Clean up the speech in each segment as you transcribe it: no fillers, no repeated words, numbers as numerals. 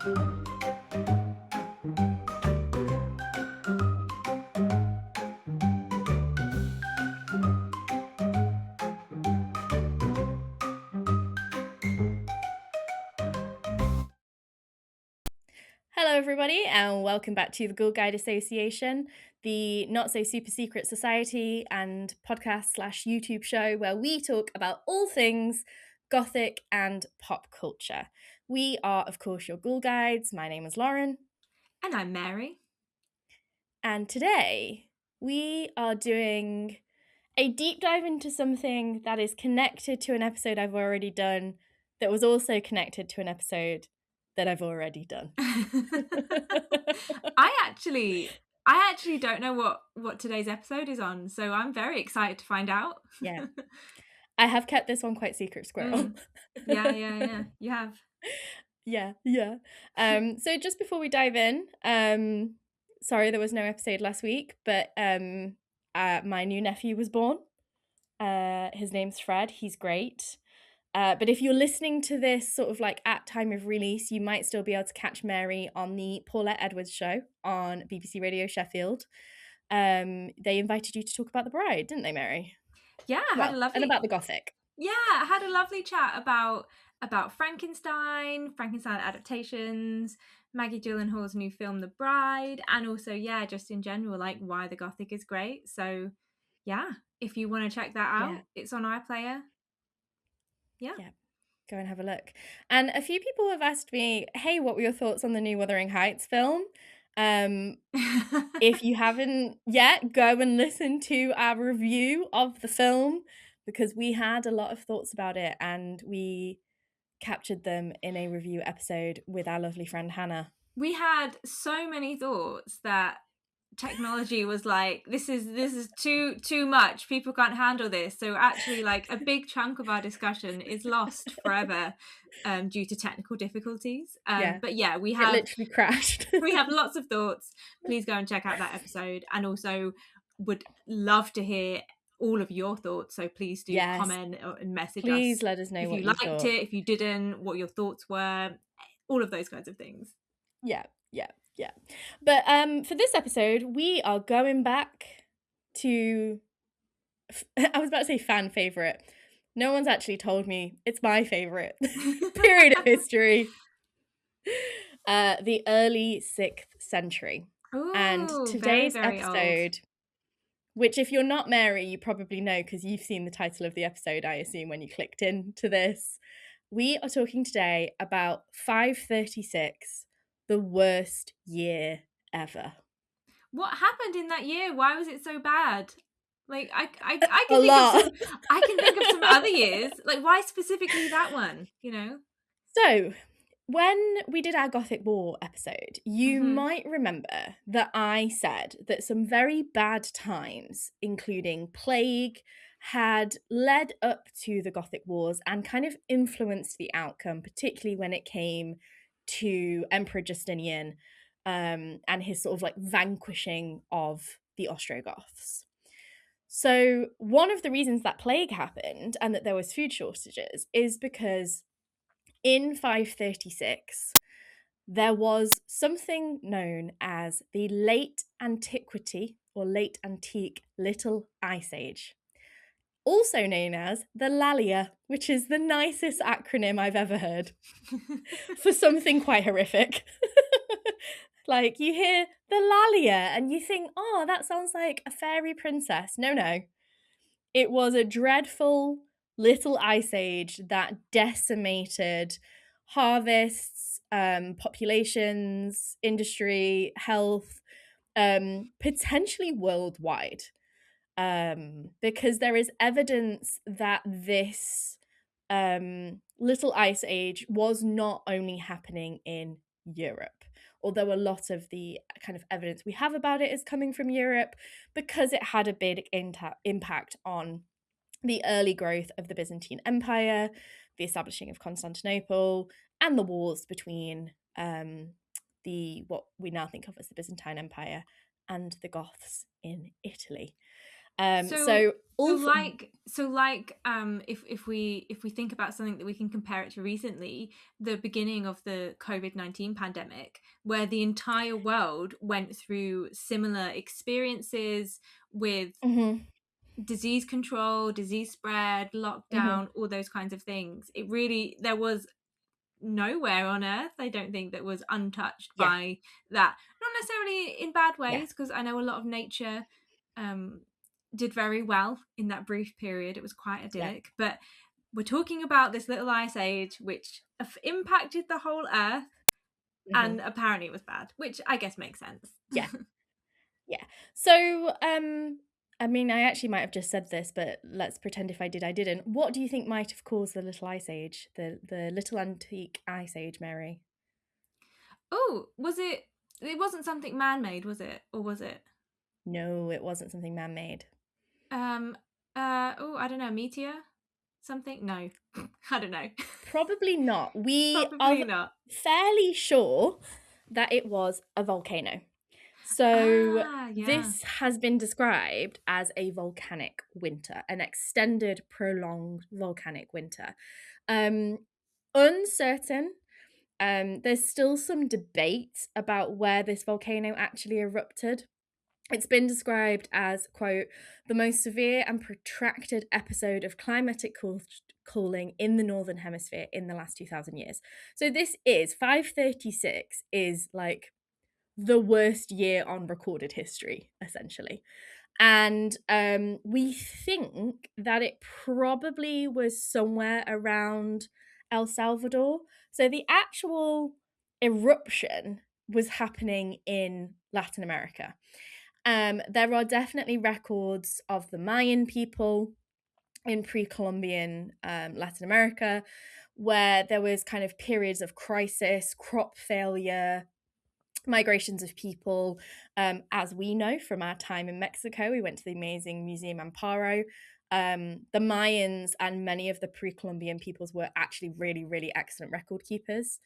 Hello everybody and welcome back to the Ghoul Guides Association, the not so super secret society and podcast / YouTube show where we talk about all things Gothic and pop culture. We are, of course, your Ghoul Guides. My name is Lauren. And I'm Mary. And today we are doing a deep dive into something that is connected to an episode I've already done that was also connected to an episode that I've already done. I actually don't know what today's episode is on, so I'm very excited to find out. Yeah. I have kept this one quite secret, squirrel. Yeah. You have. Yeah. So just before we dive in, sorry there was no episode last week, but my new nephew was born. His name's Fred. He's great. But if you're listening to this sort of like at time of release, you might still be able to catch Mary on the Paulette Edwards show on BBC Radio Sheffield. They invited you to talk about The Bride, didn't they, Mary? Yeah, and about the Gothic. Yeah, I had a lovely chat about Frankenstein adaptations, Maggie Gyllenhaal's new film The Bride, and also just in general like why the Gothic is great. So yeah, if you want to check that out, it's on iPlayer. Yeah, go and have a look. And a few people have asked me, hey, what were your thoughts on the new Wuthering Heights film? If you haven't yet, go and listen to our review of the film, because we had a lot of thoughts about it and we captured them in a review episode with our lovely friend Hannah. We had so many thoughts that technology was like, this is too much, people can't handle this. So actually like a big chunk of our discussion is lost forever due to technical difficulties. But yeah, we have it literally crashed. We have lots of thoughts. Please go and check out that episode, and also would love to hear all of your thoughts, so please do comment and message us. Please let us know if what you liked it, if you didn't, what your thoughts were, all of those kinds of things. Yeah. But for this episode, we are going back to, I was about to say fan favourite. No one's actually told me it's my favourite period of history. The early 6th century. Ooh, and today's very episode, old. Which if you're not Mary, you probably know because you've seen the title of the episode, I assume, when you clicked into this. We are talking today about 536, the worst year ever. What happened in that year? Why was it so bad? Like I can think of some other years. Like why specifically that one, you know? So when we did our Gothic War episode, you might remember that I said that some very bad times, including plague, had led up to the Gothic Wars and kind of influenced the outcome, particularly when it came to Emperor Justinian and his sort of like vanquishing of the Ostrogoths. So one of the reasons that plague happened and that there was food shortages is because in 536, there was something known as the Late Antiquity or Late Antique Little Ice Age, also known as the LALIA, which is the nicest acronym I've ever heard for something quite horrific. Like you hear the LALIA and you think, oh, that sounds like a fairy princess. No. It was a dreadful little ice age that decimated harvests, populations, industry, health, potentially worldwide. Because there is evidence that this little ice age was not only happening in Europe, although a lot of the kind of evidence we have about it is coming from Europe because it had a big impact on the early growth of the Byzantine Empire, the establishing of Constantinople, and the wars between what we now think of as the Byzantine Empire and the Goths in Italy. So all if we think about something that we can compare it to recently, the beginning of the COVID-19 pandemic, where the entire world went through similar experiences with Mhm, disease control, disease spread, mhm, lockdown, all those kinds of things. It really, there was nowhere on earth, I don't think, that was untouched yeah, by that. Not necessarily in bad yeah, ways, because I know a lot of nature um, did very well in that brief period. It was quite yeah, idyllic. But we're talking about this little ice age, which impacted the whole earth, mhm, and apparently it was bad, which I guess makes sense. yeah, yeah. So, I mean, I actually might have just said this, but let's pretend if I did, I didn't. What do you think might have caused the little ice age, the little antique ice age, Mary? Oh, was it? It wasn't something man-made, was it? Or was it? No, it wasn't something man-made. Um. Oh, I don't know. Meteor? Something? No, I don't know. Probably not. We are Probably not. fairly sure that it was a volcano. So, Ah, yeah. this has been described as a volcanic winter, an extended, prolonged volcanic winter. Um, Uncertain. There's still some debate about where this volcano actually erupted. It's been described as, quote, the most severe and protracted episode of cooling in the Northern Hemisphere in the last 2,000 years. So this is, 536 is like the worst year on recorded history, essentially. And we think that it probably was somewhere around El Salvador. So the actual eruption was happening in Latin America. There are definitely records of the Mayan people in pre-Columbian Latin America, where there was kind of periods of crisis, crop failure, migrations of people. As we know from our time in Mexico, we went to the amazing Museum Amparo. The Mayans and many of the pre-Columbian peoples were actually really, really excellent record keepers,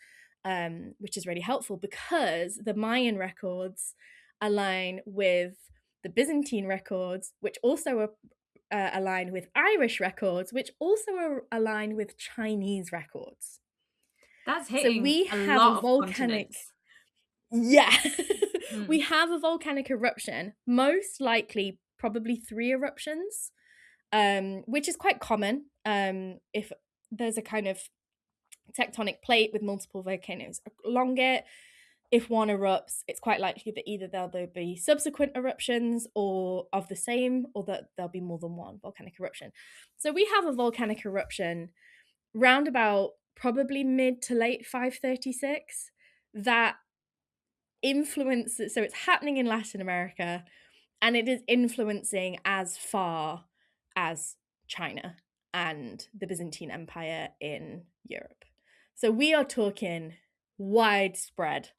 which is really helpful because the Mayan records align with the Byzantine records, which also are align with Irish records, which also are aligned with Chinese records. That's So hitting we a have a lot of volcanic, continents. yeah, we Mm. have a volcanic eruption, most likely probably 3 eruptions, which is quite common. If there's a kind of tectonic plate with multiple volcanoes along it, if one erupts, it's quite likely that either there'll be subsequent eruptions or of the same, or that there'll be more than one volcanic eruption. So we have a volcanic eruption round about probably mid to late 536 that influences, so it's happening in Latin America and it is influencing as far as China and the Byzantine Empire in Europe. So we are talking widespread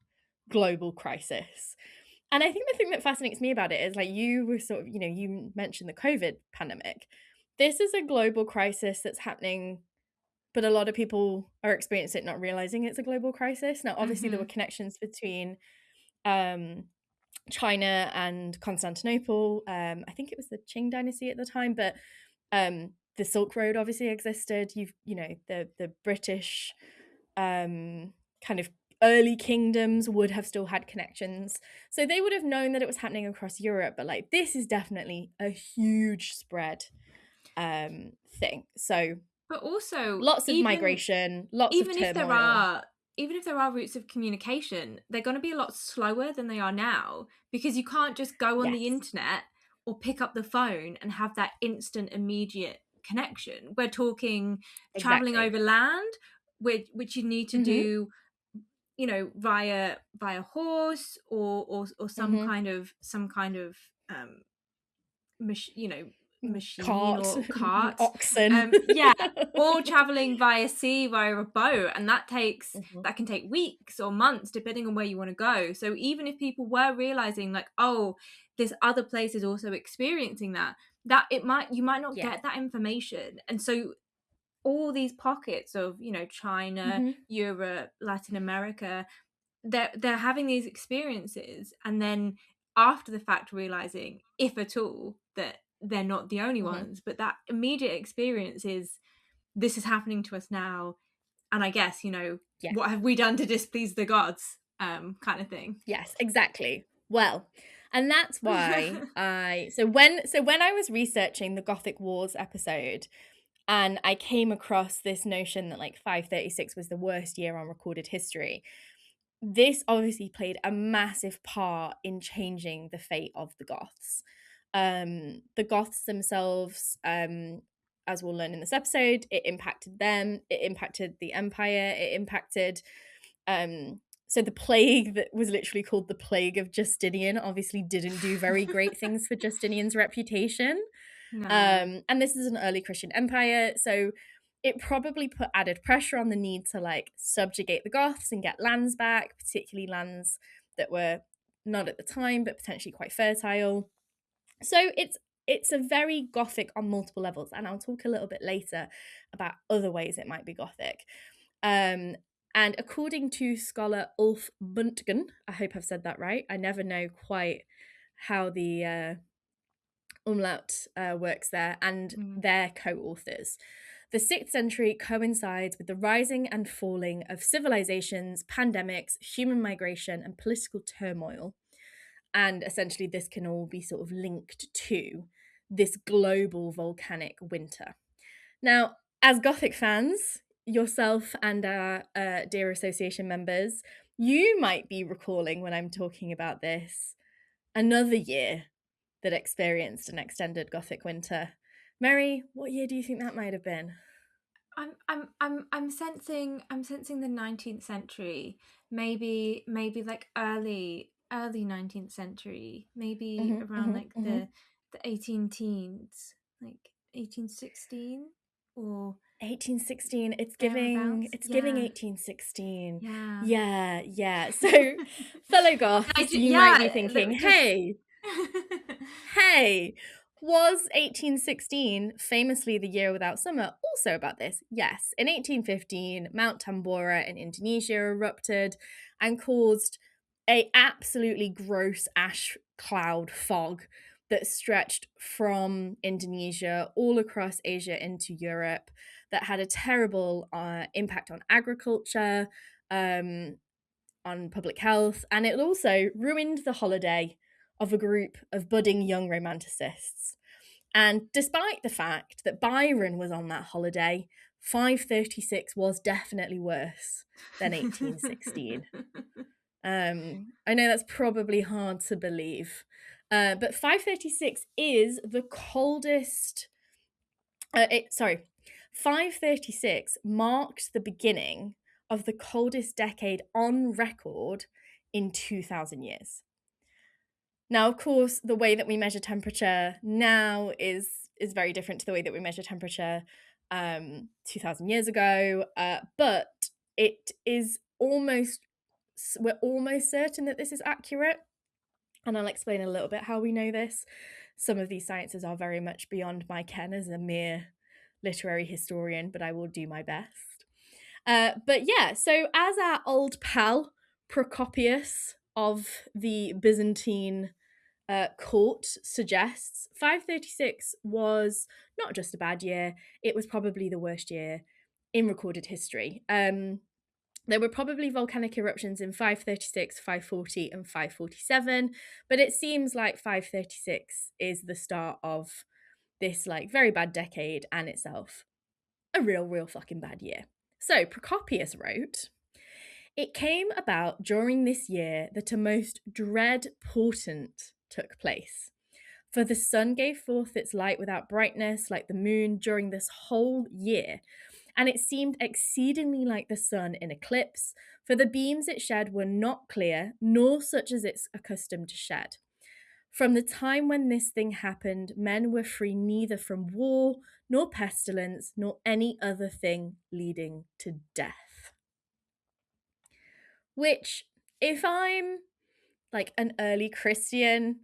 global crisis. And I think the thing that fascinates me about it is, like, you were sort of, you mentioned the COVID pandemic. This is a global crisis that's happening, but a lot of people are experiencing it not realizing it's a global crisis. Now, obviously, there were Mm-hmm. connections between um, China and Constantinople. I think it was the Qing dynasty at the time, but the Silk Road obviously existed. The British kind of early kingdoms would have still had connections, so they would have known that it was happening across Europe. But like, this is definitely a huge spread thing. So But also, lots of migration, lots of even if there turmoil. are even if there are routes of communication, they're going to be a lot slower than they are now, because you can't just go on the Yes, internet or pick up the phone and have that instant, immediate connection. We're talking traveling exactly. over land, which you need to Mm-hmm. do, via horse, or Mm-hmm. some kind of um machine Cart, or cart. oxen. Yeah, or traveling via sea via a boat, and Mhm. that can take weeks or months depending on where you want to go. So even if people were realizing, like, oh, this other place is also experiencing that you might not Yeah. get that information. And so all these pockets of, China, Mm-hmm. Europe, Latin America, they're having these experiences, and then after the fact realizing, if at all, that they're not the only ones, but that immediate experience is, this is happening to us now, and I guess, you know, Yeah. what have we done to displease the gods, kind of thing. Yes, exactly. Well, and that's why so when I was researching the Gothic Wars episode, and I came across this notion that like 536 was the worst year on recorded history, this obviously played a massive part in changing the fate of the Goths. The Goths themselves, as we'll learn in this episode, it impacted them, it impacted the empire, it impacted so the plague that was literally called the Plague of Justinian obviously didn't do very great things for Justinian's reputation. No. And this is an early Christian empire, so it probably put added pressure on the need to like subjugate the Goths and get lands back, particularly lands that were not at the time but potentially quite fertile. So it's a very Gothic on multiple levels, and I'll talk a little bit later about other ways it might be Gothic. And according to scholar Ulf Buntgen, I hope I've said that right. I never know quite how the umlaut works there, and their co-authors. The 6th century coincides with the rising and falling of civilizations, pandemics, human migration, and political turmoil. And essentially this can all be sort of linked to this global volcanic winter. Now, as Gothic fans, yourself and our dear association members, you might be recalling when I'm talking about this another year that experienced an extended Gothic winter. Mary, what year do you think that might have been? I'm sensing the 19th century, maybe like early 19th century, maybe around like the 18 teens, like 1816 or 1816. It's thereabouts. giving 1816. Yeah. Yeah. So, fellow Goths, you might be thinking, hey, was 1816, famously the year without summer, also about this? Yes. In 1815, Mount Tambora in Indonesia erupted and caused a absolutely gross ash cloud fog that stretched from Indonesia all across Asia into Europe, that had a terrible impact on agriculture, on public health, and it also ruined the holiday of a group of budding young romanticists. And despite the fact that Byron was on that holiday, 536 was definitely worse than 1816. I know that's probably hard to believe, but 536 is the coldest. 536 marked the beginning of the coldest decade on record in 2,000 years. Now, of course, the way that we measure temperature now is very different to the way that we measure temperature 2,000 years ago, but it is we're almost certain that this is accurate, and I'll explain a little bit how we know this. Some of these sciences are very much beyond my ken as a mere literary historian, but I will do my best. But yeah, so as our old pal Procopius of the Byzantine court suggests, 536 was not just a bad year, it was probably the worst year in recorded history. There were probably volcanic eruptions in 536, 540, and 547, but it seems like 536 is the start of this like very bad decade and itself a real fucking bad year. So Procopius wrote, "It came about during this year that a most dread portent took place. For the sun gave forth its light without brightness, like the moon, during this whole year, and it seemed exceedingly like the sun in eclipse, for the beams it shed were not clear, nor such as it's accustomed to shed. From the time when this thing happened, men were free neither from war, nor pestilence, nor any other thing leading to death." Which, if I'm like an early Christian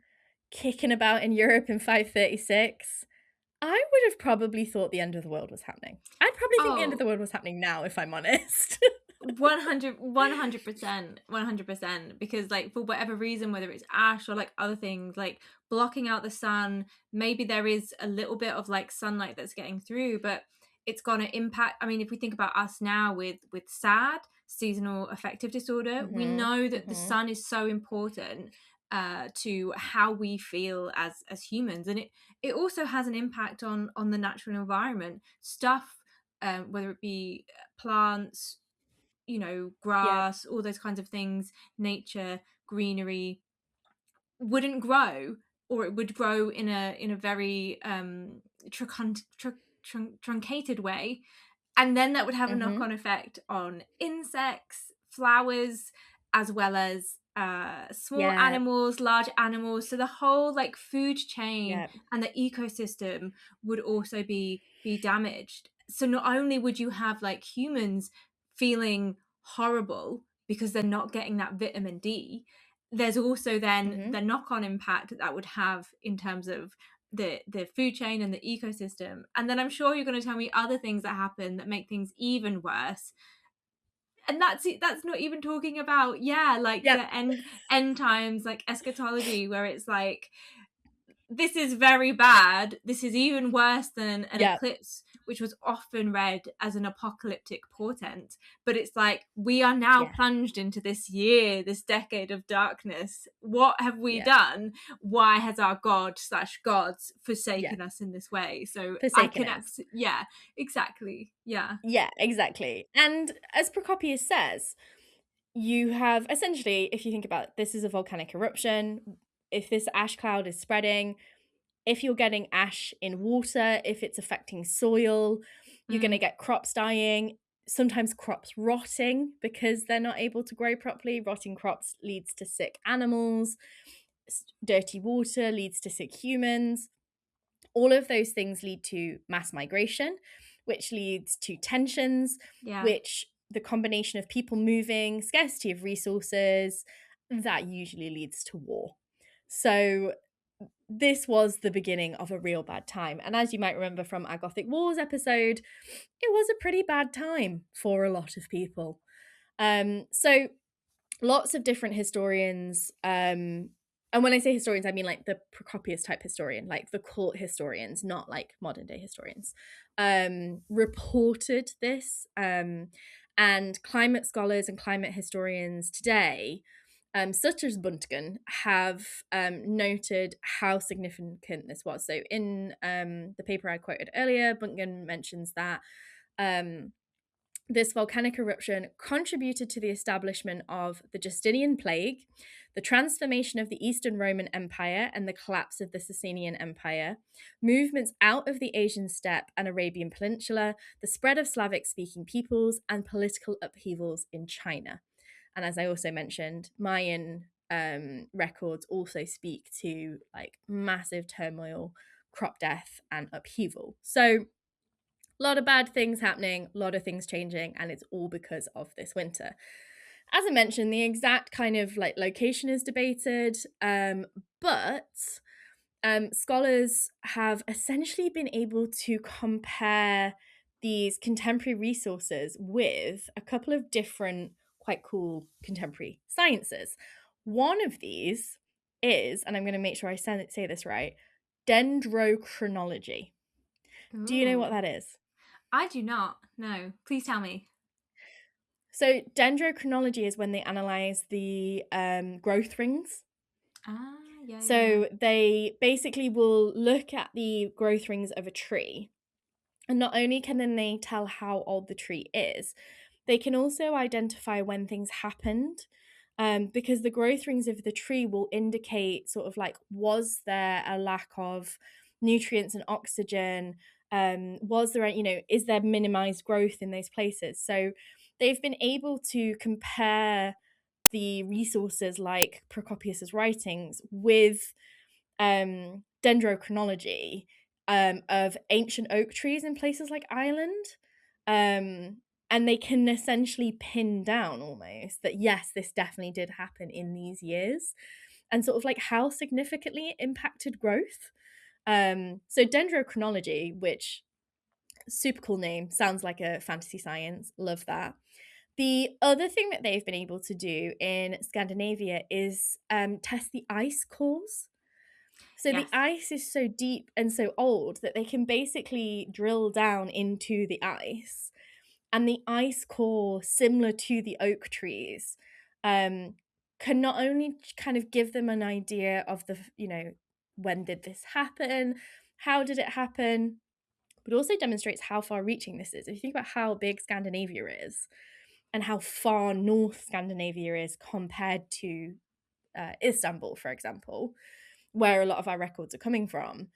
kicking about in Europe in 536, I would have probably thought the end of the world was happening. I'd probably think the end of the world was happening now, if I'm honest. 100%, 100%, because like for whatever reason, whether it's ash or like other things like blocking out the sun, maybe there is a little bit of like sunlight that's getting through, but it's going to impact. I mean, if we think about us now with SAD, seasonal affective disorder, we know that the sun is so important to how we feel as humans, and it also has an impact on the natural environment stuff, whether it be plants, Yeah. grass, all those kinds of things, nature, greenery wouldn't grow, or it would grow in a very truncated way, and then that would have a knock-on effect on insects, flowers, as well as small Yeah. animals, large animals. So the whole like food chain Yeah. and the ecosystem would also be damaged. So not only would you have like humans feeling horrible because they're not getting that vitamin D, there's also then the knock-on impact that would have in terms of the food chain and the ecosystem. And then I'm sure you're going to tell me other things that happen that make things even worse, and that's not even talking about like Yep. the end times, like eschatology, where it's like, this is very bad. This is even worse than an Yep. eclipse, which was often read as an apocalyptic portent. But it's like, we are now Yeah. plunged into this decade of darkness. What have we Yeah. done? Why has our God/gods Yeah. forsaken us in this way? So I Forsaken can, us. yeah, exactly. Yeah. Yeah, exactly. And as Procopius says, you have essentially, if you think about it, this is a volcanic eruption. If this ash cloud is spreading, if you're getting ash in water, if it's affecting soil, you're going to get crops dying, sometimes crops rotting because they're not able to grow properly. Rotting crops leads to sick animals. Dirty water leads to sick humans. All of those things lead to mass migration, which leads to tensions, Yeah. which the combination of people moving, scarcity of resources, that usually leads to war. So this was the beginning of a real bad time. And as you might remember from our Gothic Wars episode, it was a pretty bad time for a lot of people. So lots of different historians, and when I say historians, I mean like the Procopius type historian, like the court historians, not like modern day historians, reported this. And climate scholars and climate historians today, such as Buntgen, have noted how significant this was. So in the paper I quoted earlier, Buntgen mentions that this volcanic eruption contributed to the establishment of the Justinian plague, the transformation of the Eastern Roman Empire and the collapse of the Sasanian Empire, movements out of the Asian steppe and Arabian Peninsula, the spread of Slavic-speaking peoples, and political upheavals in China. And as I also mentioned, Mayan records also speak to like massive turmoil, crop death, and upheaval. So a lot of bad things happening, a lot of things changing, and it's all because of this winter. As I mentioned, the exact kind of like location is debated, but scholars have essentially been able to compare these contemporary resources with a couple of different quite cool contemporary sciences. One of these is, and I'm going to make sure I say this right, dendrochronology. Do you know what Ooh. that is? I do not. No. Please tell me. So dendrochronology is when they analyze the growth rings. Ah, yeah, yeah, yeah. So they basically will look at the growth rings of a tree, and not only can then they tell how old the tree is, they can also identify when things happened, because the growth rings of the tree will indicate sort of like, was there a lack of nutrients and oxygen? Was there, is there minimized growth in those places? So they've been able to compare the resources like Procopius's writings with dendrochronology of ancient oak trees in places like Ireland. And they can essentially pin down almost that, yes, this definitely did happen in these years, and sort of like how significantly it impacted growth. So dendrochronology, which super cool name, sounds like a fantasy science, love that. The other thing that they've been able to do in Scandinavia is test the ice cores. So the Yes. ice is so deep and so old that they can basically drill down into the ice, and the ice core, similar to the oak trees, um, can not only kind of give them an idea of when did this happen, how did it happen, but also demonstrates how far reaching this is. If you think about how big Scandinavia is and how far north Scandinavia is compared to Istanbul, for example, where a lot of our records are coming from.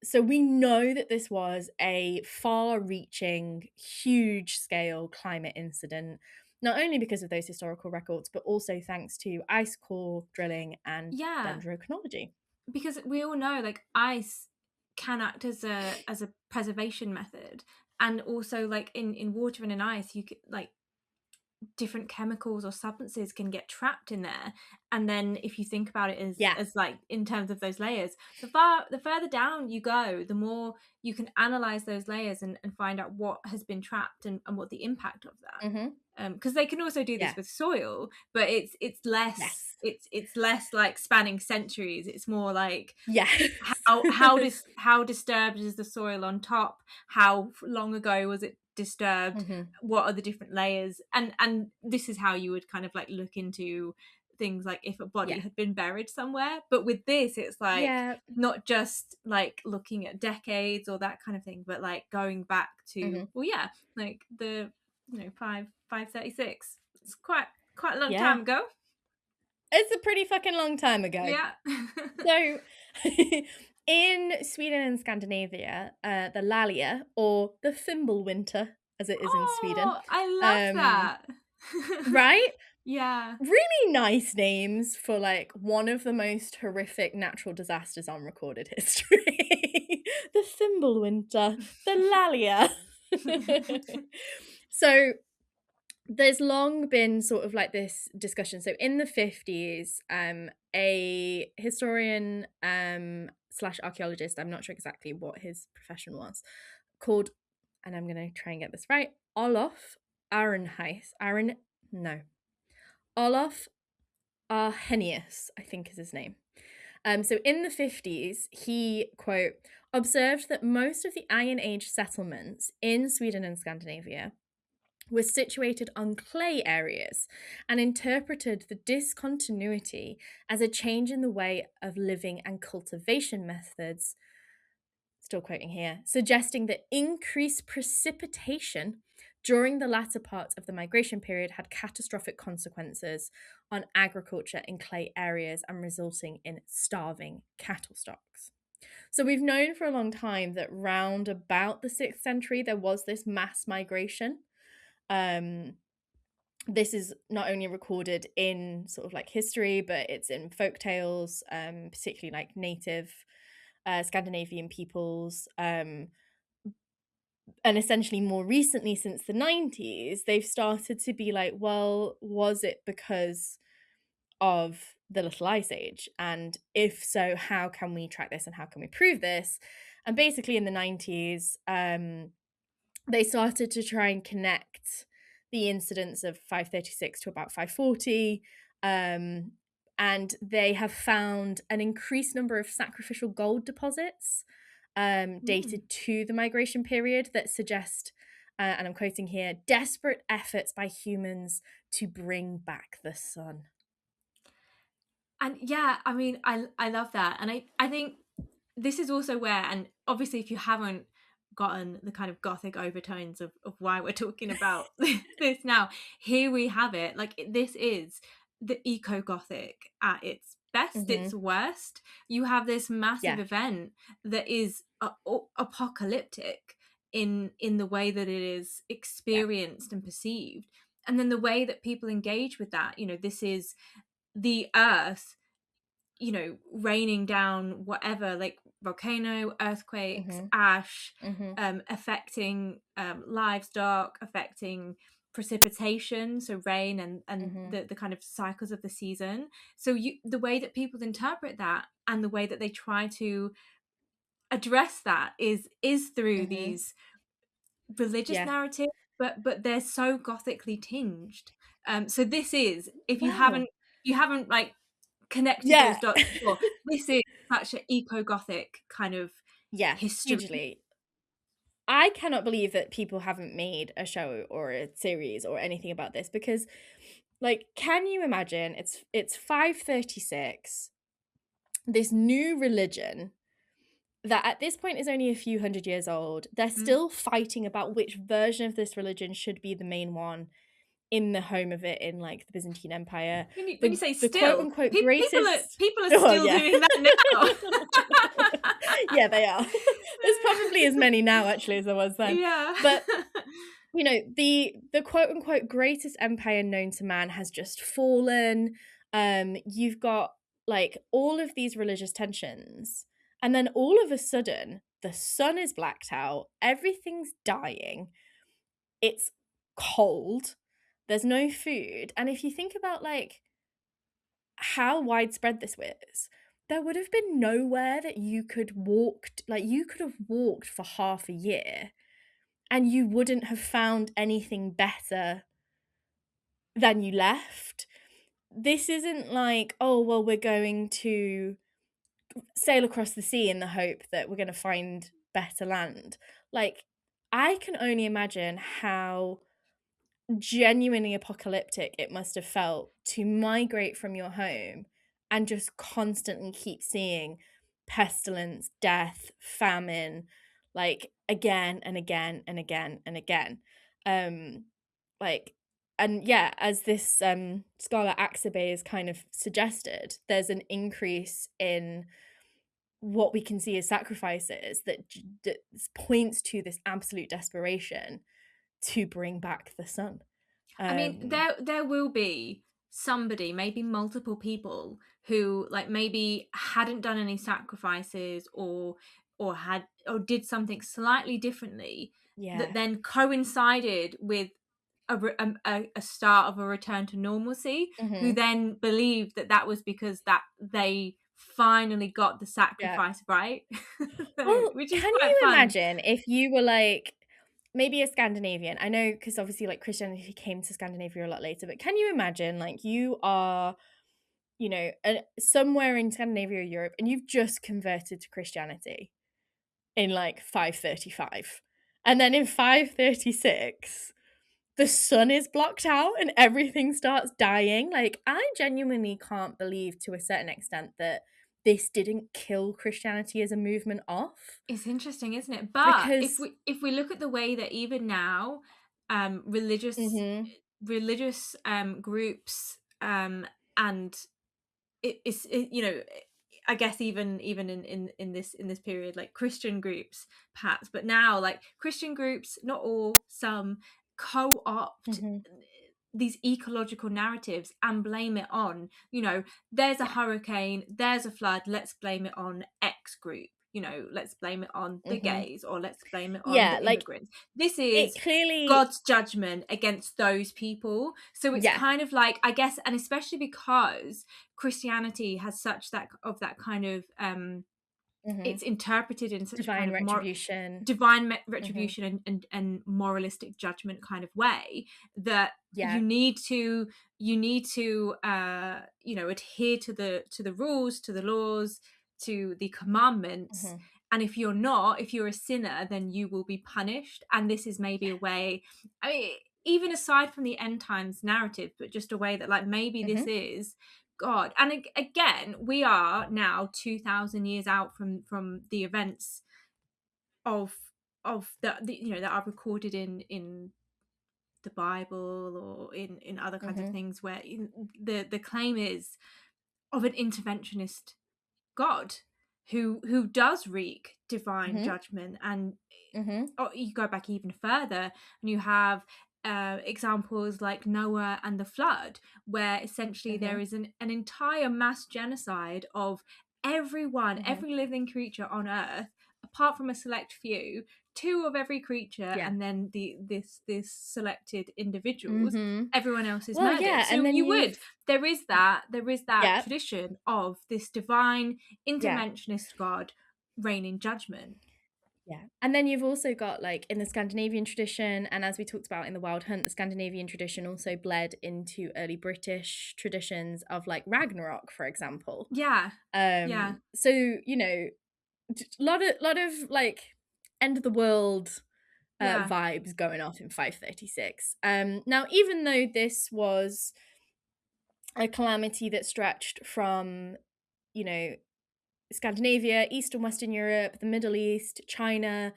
So we know that this was a far-reaching, huge-scale climate incident, not only because of those historical records, but also thanks to ice core drilling and Yeah, dendrochronology. because we all know like ice can act as a preservation method, and also like in water and in ice you could like different chemicals or substances can get trapped in there. And then if you think about it Yeah. as like in terms of those layers, the further down you go, the more you can analyze those layers and find out what has been trapped and what the impact of that. Mhm. Because they can also do this Yeah. with soil, but it's less, Yes. it's less like spanning centuries. It's more like Yes. how disturbed is the soil on top, how long ago was it disturbed, Mhm. what are the different layers, and this is how you would kind of like look into things like if a body Yeah. had been buried somewhere. But with this it's like Yeah. not just like looking at decades or that kind of thing, but like going back to, Mhm. well, yeah, like the 536. It's quite a long Yeah. time ago. It's a pretty fucking long time ago. Yeah. So, in Sweden and Scandinavia, the Lalia, or the Fimbulwinter, as it is in Sweden, Oh, I love um, that. right? Yeah. Really nice names for like one of the most horrific natural disasters on recorded history. The Fimbulwinter, the Lalia. So, there's long been sort of like this discussion. So in the 50s, a historian slash archaeologist, I'm not sure exactly what his profession was, called, and I'm going to try and get this right, Olof Arenheis, Aren, no, Olof Arrhenius, I think is his name. So in the 50s, he, quote, observed that most of the Iron Age settlements in Sweden and Scandinavia was situated on clay areas and interpreted the discontinuity as a change in the way of living and cultivation methods, still quoting here, suggesting that increased precipitation during the latter part of the migration period had catastrophic consequences on agriculture in clay areas and resulting in starving cattle stocks. So we've known for a long time that round about the 6th century there was this mass migration. This is not only recorded in sort of like history, but it's in folk tales, particularly like native Scandinavian peoples. And essentially, more recently, since the 90s, they've started to be like, well, was it because of the Little Ice Age? And if so, how can we track this and how can we prove this? And basically, in the 90s, they started to try and connect the incidents of 536 to about 540. And they have found an increased number of sacrificial gold deposits Mm. dated to the migration period that suggest, and I'm quoting here, desperate efforts by humans to bring back the sun. And yeah, I mean, I love that, and I think this is also where, and obviously, if you haven't gotten the kind of gothic overtones of why we're talking about this now, here we have it. Like this is the eco gothic at its best, its Mm-hmm. worst. You have this massive Yeah, event that is apocalyptic in the way that it is yeah, experienced and perceived, and then the way that people engage with that. This is the earth, raining down whatever, like volcano, earthquakes, mm-hmm. ash, Mm-hmm. affecting livestock, affecting precipitation, so rain and Mm-hmm. the kind of cycles of the season. So the way that people interpret that and the way that they try to address that is through Mm-hmm. these religious Yeah. narratives. but they're so gothically tinged. So this is, if you Wow. haven't like connected those Yeah. dots before, this is such an eco-gothic kind of Yeah, history. hugely. I cannot believe that people haven't made a show or a series or anything about this, because, like, can you imagine? It's 536. This new religion that at this point is only a few hundred years old. They're still fighting about which version of this religion should be the main one in the home of it in, like, the Byzantine Empire. When you say The quote still, unquote people greatest. are Oh still yeah. doing that now. Yeah, they are. There's probably as many now actually as there was then. Yeah. But you know, the quote unquote greatest empire known to man has just fallen. You've got like all of these religious tensions, and then all of a sudden the sun is blacked out, everything's dying, it's cold, there's no food. And if you think about like how widespread this was, there would have been nowhere that you could walk, like you could have walked for half a year and you wouldn't have found anything better than you left. This isn't like, oh, well, we're going to sail across the sea in the hope that we're going to find better land. Like, I can only imagine how genuinely apocalyptic it must have felt to migrate from your home and just constantly keep seeing pestilence, death, famine, like again and again and again and again. Like, and yeah, as this scholar Axabe has kind of suggested, there's an increase in what we can see as sacrifices that points to this absolute desperation to bring back the sun. I mean, there will be somebody, maybe multiple people, who like maybe hadn't done any sacrifices or did something slightly differently Yeah. that then coincided with a start of a return to normalcy, who Mhm. then believed that that was because that they finally got the Yeah. sacrifice right. So, Well, which is can quite you fun. imagine if you were like maybe a Scandinavian? I know because obviously like Christianity came to Scandinavia a lot later, but can you imagine like you are, you know, somewhere in Scandinavia or Europe and you've just converted to Christianity in like 535. And then in 536 the sun is blocked out and everything starts dying. Like, I genuinely can't believe to a certain extent that this didn't kill Christianity as a movement off. It's interesting, isn't it? But Because if we look at the way that even now, religious mhm, groups, and you know, I guess even in this period, like Christian groups perhaps, but now like Christian groups, not all, some co-opt mhm, these ecological narratives and blame it on, you know, there's a yeah, hurricane, there's a flood, let's blame it on X group, you know, let's blame it on the mhm. gays, or let's blame it on Yeah, the like, immigrants. This it is clearly God's judgment against those people. So it's yeah, kind of like, I guess, and especially because Christianity has such that kind of mhm, it's interpreted in such a kind divine of retribution. divine Mhm, retribution and moralistic judgment kind of way, that yeah, you need to you know, adhere to the rules, to the laws, to the commandments. mhm, And if you're not, if you're a sinner, then you will be punished. And this is maybe yeah, a way, I mean, even aside from the end times narrative, but just a way that like maybe this mhm, is God. And again, we are now 2,000 years out from the events of the you know, that are recorded in the Bible or in other kinds of mhm, things, where the claim is of an interventionist God who does wreak divine mhm, judgment. And mhm, you go back even further and you have examples like Noah and the flood, where essentially there mhm, is an entire mass genocide of everyone, mhm, every living creature on earth, apart from a select few, two of every creature, yeah, and then this selected individuals. mhm. Everyone else is Well, murdered. yeah, and So then you you've would, there is that yeah, tradition of this divine yeah. interventionist God reigning judgment. Yeah. And then you've also got like in the Scandinavian tradition, and as we talked about in the Wild Hunt, the Scandinavian tradition also bled into early British traditions of like Ragnarok, for example. Yeah. Yeah. So, you know, lot of like end of the world Yeah. vibes going off in 536. Now, even though this was a calamity that stretched from, you know, Scandinavia, East and Western Europe, the Middle East, China,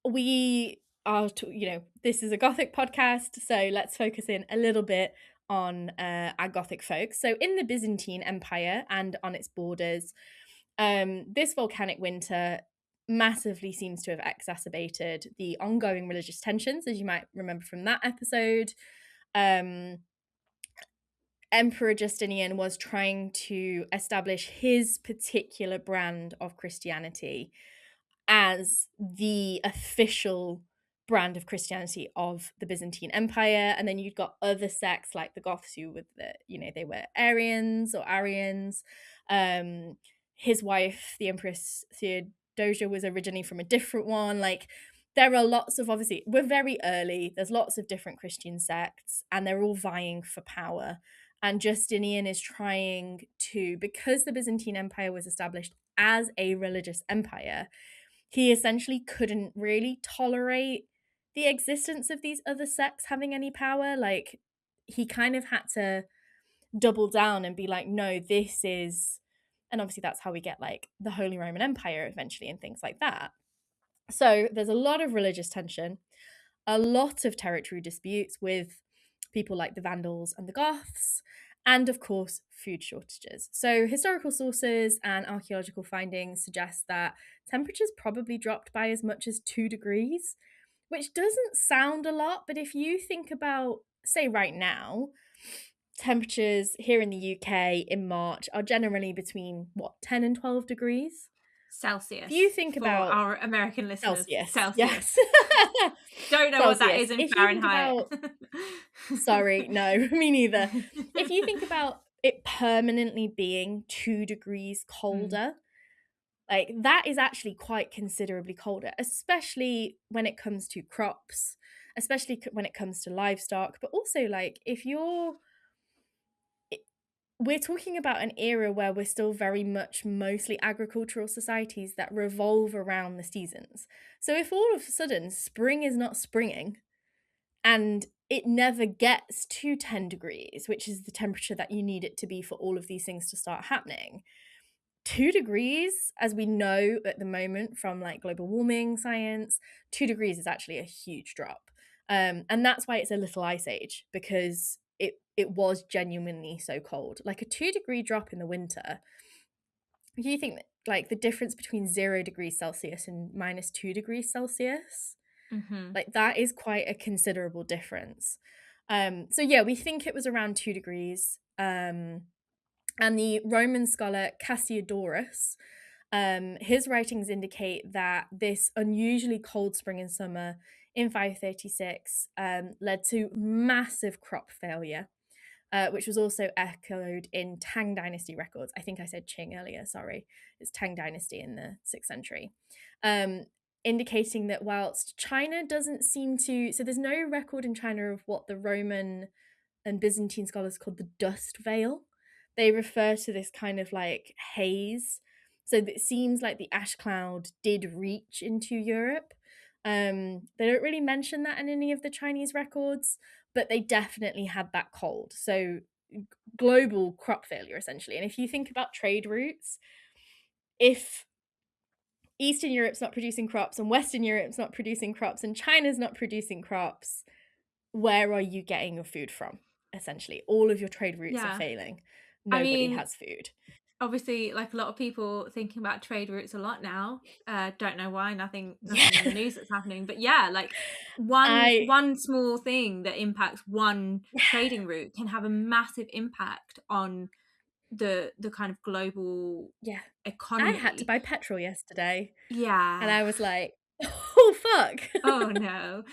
we are, you know, this is a Gothic podcast, so let's focus in a little bit on our Gothic folks. So, in the Byzantine Empire and on its borders, this volcanic winter massively seems to have exacerbated the ongoing religious tensions, as you might remember from that episode. Emperor Justinian was trying to establish his particular brand of Christianity as the official brand of Christianity of the Byzantine Empire. And then you've got other sects like the Goths, who were they were Arians or Arians. His wife, the Empress Theodosia, was originally from a different one. Like, there are lots of, obviously, we're very early. There's lots of different Christian sects, and they're all vying for power. And Justinian is trying to, because the Byzantine Empire was established as a religious empire, he essentially couldn't really tolerate the existence of these other sects having any power. Like, he kind of had to double down and be like, no, this is, and obviously that's how we get like the Holy Roman Empire eventually and things like that. So there's a lot of religious tension, a lot of territory disputes with people like the Vandals and the Goths, and of course, food shortages. So, historical sources and archaeological findings suggest that temperatures probably dropped by as much as 2 degrees, which doesn't sound a lot, but if you think about, say, right now, temperatures here in the UK in March are generally between 10 and 12 degrees. If Celsius you think for about our American listeners. Celsius, Celsius. yes. Don't know what that Celsius. is in If you think Fahrenheit. about, sorry, no, me neither. If you think about it permanently being 2 degrees colder, like that is actually quite considerably colder, especially when it comes to crops, especially when it comes to livestock, but also like if you're, we're talking about an era where we're still very much mostly agricultural societies that revolve around the seasons. So if all of a sudden spring is not springing and it never gets to 10 degrees, which is the temperature that you need it to be for all of these things to start happening, 2 degrees, as we know at the moment from like global warming science, 2 degrees is actually a huge drop. And that's why it's a little ice age, because it was genuinely so cold. Like a 2-degree drop in the winter, do you think that, like, the difference between 0 degrees Celsius and minus 2 degrees Celsius, like that is quite a considerable difference. So yeah, we think it was around 2 degrees. And the Roman scholar Cassiodorus, his writings indicate that this unusually cold spring and summer in 536 led to massive crop failure, which was also echoed in Tang Dynasty records. I think I said Qing earlier, sorry. It's Tang Dynasty in the 6th century. Indicating that whilst China doesn't seem to, so there's no record in China of what the Roman and Byzantine scholars called the dust veil. They refer to this kind of like haze. So it seems like the ash cloud did reach into Europe. They don't really mention that in any of the Chinese records, but they definitely had that cold. So global crop failure, essentially. And if you think about trade routes, if Eastern Europe's not producing crops and Western Europe's not producing crops and China's not producing crops, where are you getting your food from? Essentially, all of your trade routes are failing. Nobody has food. Obviously, like a lot of people thinking about trade routes a lot now. Don't know why, nothing in the news that's happening. But yeah, like one small thing that impacts one trading route can have a massive impact on the kind of global economy. I had to buy petrol yesterday. Yeah. And I was like, oh fuck. Oh no.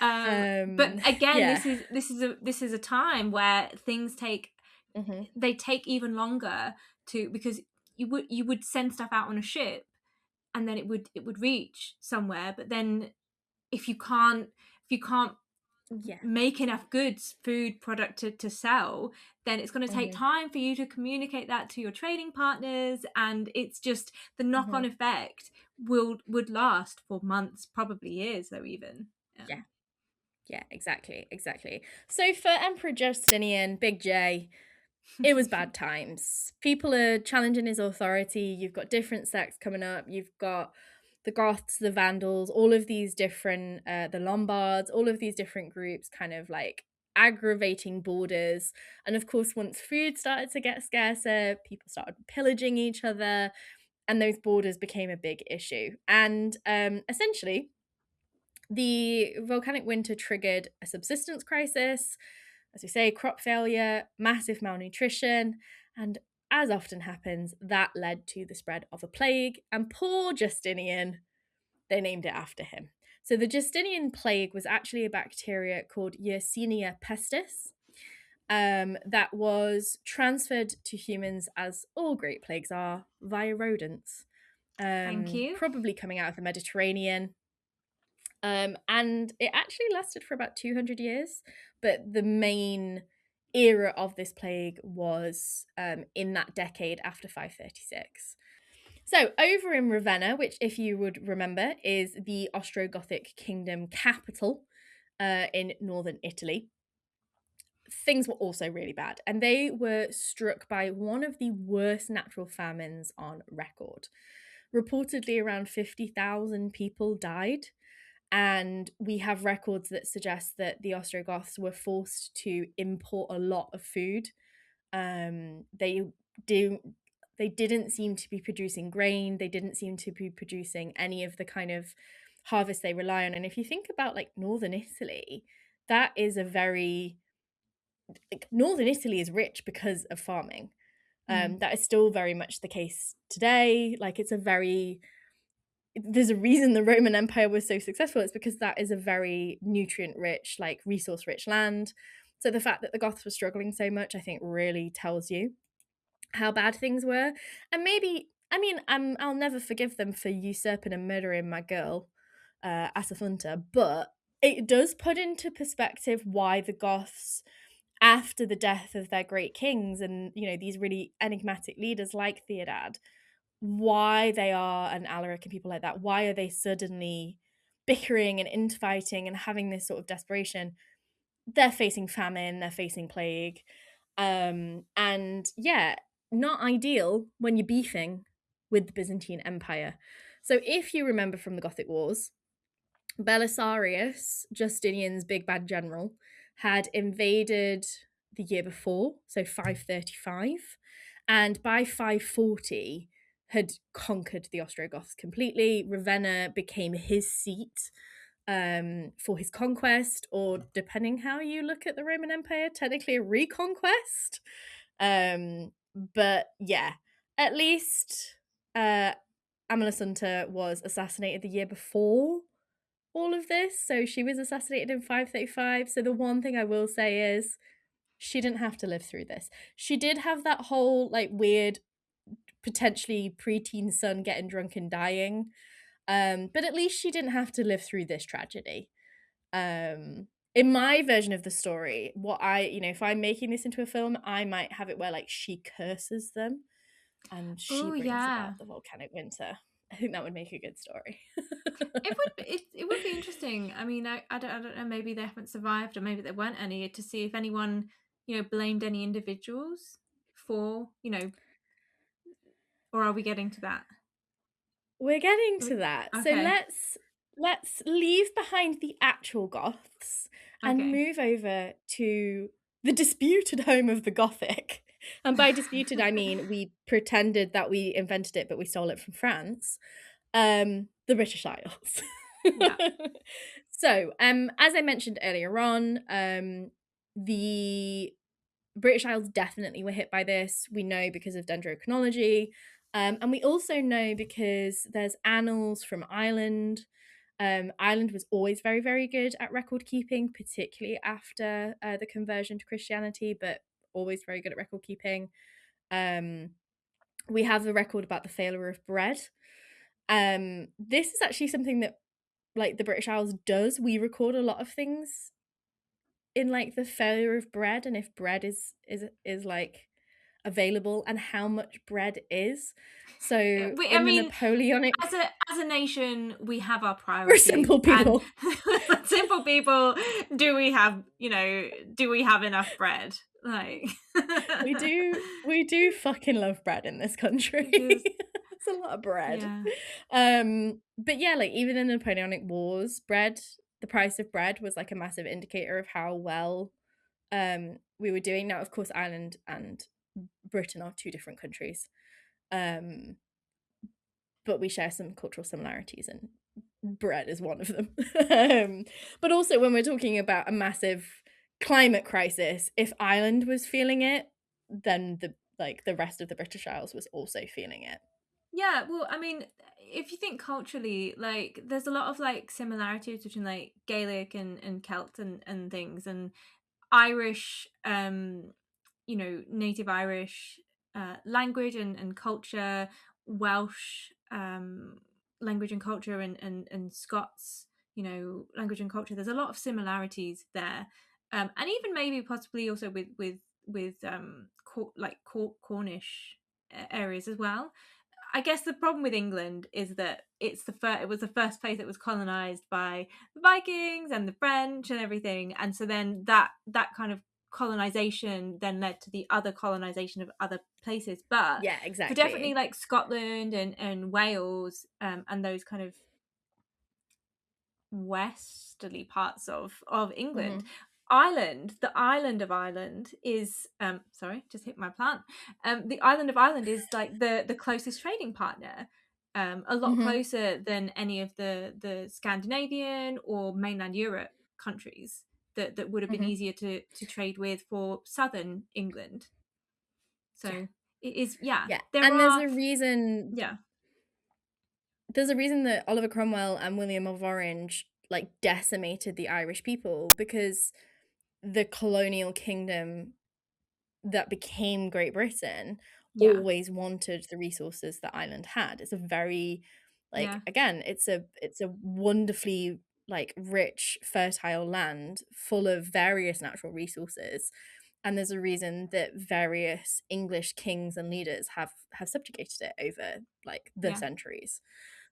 But again, this is a time where things take they take even longer to, because you would send stuff out on a ship and then it would reach somewhere. But then if you can't Yeah. make enough goods, food, product to sell, then it's going to take Mm-hmm. time for you to communicate that to your trading partners, and it's just the knock-on Mm-hmm. effect would last for months, probably years though, even. Yeah. Yeah, exactly. So for Emperor Justinian, Big J, it was bad times. People are challenging his authority. You've got different sects coming up. You've got the Goths, the Vandals, all of these different, the Lombards, all of these different groups kind of like aggravating borders. And of course, once food started to get scarcer, people started pillaging each other, and those borders became a big issue. And essentially, the volcanic winter triggered a subsistence crisis, as we say, crop failure, massive malnutrition, and as often happens, that led to the spread of a plague. And poor Justinian, they named it after him. So the Justinian plague was actually a bacteria called Yersinia pestis, that was transferred to humans, as all great plagues are, via rodents. Thank you. Probably coming out of the Mediterranean. And it actually lasted for about 200 years, but the main era of this plague was in that decade after 536. So, over in Ravenna, which, if you would remember, is the Ostrogothic kingdom capital in northern Italy, things were also really bad. And they were struck by one of the worst natural famines on record. Reportedly, around 50,000 people died. And we have records that suggest that the Ostrogoths were forced to import a lot of food. They do they didn't seem to be producing grain. They didn't seem to be producing any of the kind of harvest they rely on. And if you think about like northern Italy, that is a very like, northern Italy is rich because of farming. That is still very much the case today. Like it's a very there's a reason the Roman Empire was so successful. It's because that is a very nutrient rich, like resource rich land. So the fact that the Goths were struggling so much, I think, really tells you how bad things were. And maybe, I mean, I'll never forgive them for usurping and murdering my girl, Asafunta, but it does put into perspective why the Goths, after the death of their great kings and, you know, these really enigmatic leaders like Theodad, why they are, and Alaric and people like that, why are they suddenly bickering and infighting and having this sort of desperation? They're facing famine, they're facing plague. And yeah, not ideal when you're beefing with the Byzantine Empire. So if you remember from the Gothic Wars, Belisarius, Justinian's big bad general, had invaded the year before, so 535, and by 540 had conquered the Ostrogoths completely. Ravenna became his seat for his conquest, or depending how you look at the Roman Empire, technically a reconquest. But yeah, at least Amalasuntha was assassinated the year before all of this. So she was assassinated in 535. So the one thing I will say is she didn't have to live through this. She did have that whole like weird, potentially preteen son getting drunk and dying. But at least she didn't have to live through this tragedy. In my version of the story, what if I'm making this into a film, I might have it where like she curses them and she Oh brings yeah, about the volcanic winter. I think that would make a good story. it would be interesting. I mean, I don't know. Maybe they haven't survived, or maybe there weren't any, to see if anyone blamed any individuals for or are we getting to that? We're getting to that. So Okay, let's leave behind the actual Goths and okay. move over to the disputed home of the Gothic. And by disputed, I mean we pretended that we invented it, but we stole it from France. The British Isles. Yeah. So, as I mentioned earlier on, the British Isles definitely were hit by this. We know because of dendrochronology. And we also know because there's annals from Ireland. Ireland was always very, very good at record keeping, particularly after the conversion to Christianity, but always very good at record keeping. We have the record about the failure of bread. This is actually something that, like, the British Isles does. We record a lot of things in, like, the failure of bread, and if bread is like available, and how much bread is. So I in the mean, Napoleonic, as a nation, we have our we're priorities, simple and people. simple people, do we have enough bread? Like, We do fucking love bread in this country. because It's a lot of bread. yeah, But yeah, like, even in the Napoleonic Wars, the price of bread was like a massive indicator of how well we were doing. Now, of course, Ireland and Britain are two different countries. Um, but we share some cultural similarities, and bread is one of them. But also, when we're talking about a massive climate crisis, if Ireland was feeling it, then the rest of the British Isles was also feeling it. yeah. Well, I mean, if you think culturally, like, there's a lot of like similarities between like Gaelic and Celt and things, and Irish, native Irish language and culture, Welsh language and culture, and Scots, language and culture. There's a lot of similarities there, and even maybe possibly also with Cornish areas as well. I guess the problem with England is that it was the first place that was colonized by the Vikings and the French and everything, and so then that kind of colonization then led to the other colonization of other places. But Yeah, for definitely exactly. like Scotland and Wales, and those kind of westerly parts of England. Hmm. Ireland, the island of Ireland is sorry, just hit my plant. The island of Ireland is like the closest trading partner. A lot Hmm. closer than any of the Scandinavian or mainland Europe countries that would have been Hmm. easier to trade with for southern England. Yeah, So it is, yeah. yeah. There And there's are, a reason. yeah, There's a reason that Oliver Cromwell and William of Orange, like, decimated the Irish people, because the colonial kingdom that became Great Britain yeah, always wanted the resources that Ireland had. It's a very, like, yeah, again, it's a wonderfully, like, rich, fertile land full of various natural resources. And there's a reason that various English kings and leaders have subjugated it over, like, the yeah, centuries.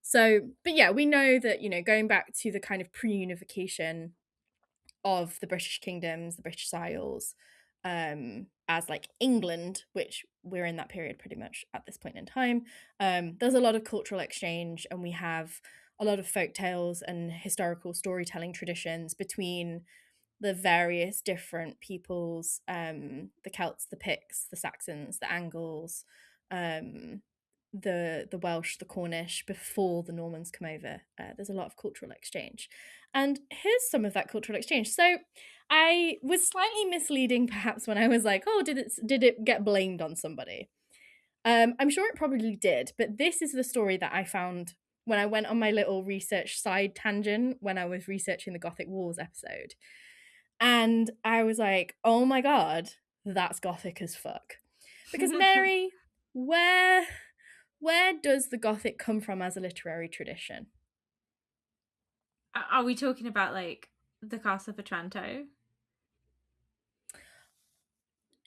So, but yeah, we know that, going back to the kind of pre-unification of the British kingdoms, the British Isles, as, like, England, which we're in that period pretty much at this point in time. There's a lot of cultural exchange, and we have a lot of folk tales and historical storytelling traditions between the various different peoples, the Celts, the Picts, the Saxons, the Angles, um, the Welsh, the Cornish, before the Normans come over. There's a lot of cultural exchange. And here's some of that cultural exchange. So I was slightly misleading perhaps when I was like, oh, did it get blamed on somebody? I'm sure it probably did, but this is the story that I found when I went on my little research side tangent when I was researching the Gothic Wars episode. And I was like, oh my God, that's Gothic as fuck. Because yeah. Mary, where does the Gothic come from as a literary tradition? Are we talking about like the Castle of Otranto?